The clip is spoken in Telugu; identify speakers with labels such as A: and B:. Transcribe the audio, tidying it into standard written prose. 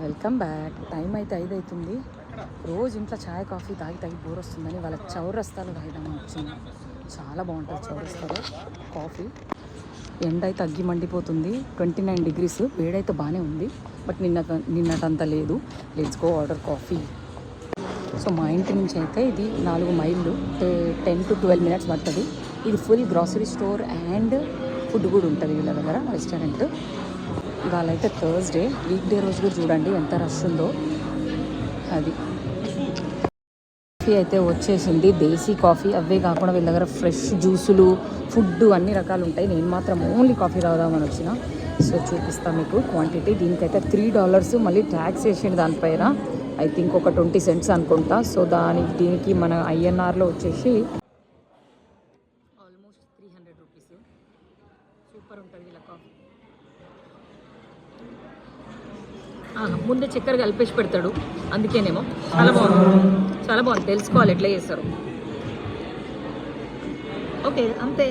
A: Welcome back. టైం అయితే 5 అవుతుంది. రోజు ఇంట్లో ఛాయ్ కాఫీ తాగి బోర్ వస్తుందని వాళ్ళ చౌరస్తాలో తాగిదామని వచ్చింది. చాలా బాగుంటుంది చౌరస్తాలో కాఫీ. ఎండ అయితే అగ్గి మండిపోతుంది. 29 degrees. వేడైతే బాగానే ఉంది, బట్ నిన్నటంత లేదు. Let's go order coffee. So మా ఇంటి నుంచి అయితే ఇది 4 మైళ్ళు, 10 to 12 minutes పడుతుంది. ఇది full grocery store and food కూడా ఉంటుంది వీళ్ళ దగ్గర, రెస్టారెంట్. ఇవాళ అయితే థర్స్డే, వీక్ డే రోజు కూడా చూడండి ఎంత రష్ ఉందో. అది కాఫీ అయితే వచ్చేసింది, దేశీ కాఫీ. అవే కాకుండా వీళ్ళ దగ్గర ఫ్రెష్ జ్యూసులు, ఫుడ్ అన్ని రకాలు ఉంటాయి. నేను మాత్రం ఓన్లీ కాఫీ తాగుదామని వచ్చిన. సో చూపిస్తాను మీకు క్వాంటిటీ. దీనికైతే $3, మళ్ళీ ట్యాక్స్ వేసింది దానిపైన. ఐ థింక్ ఒక 20 cents అనుకుంటా. సో దీనికి మన INRలో వచ్చేసి ఆల్మోస్ట్ 300 rupees. సూపర్ ఉంటుంది వీళ్ళ కాఫీ. ముందే చక్కెర కలిపేసి పెడతాడు, అందుకేనేమో. చాలా బాగుంది, చాలా బాగుంది. తెలుసుకోవాలి ఎట్లా చేస్తారు. ఓకే, అంతే.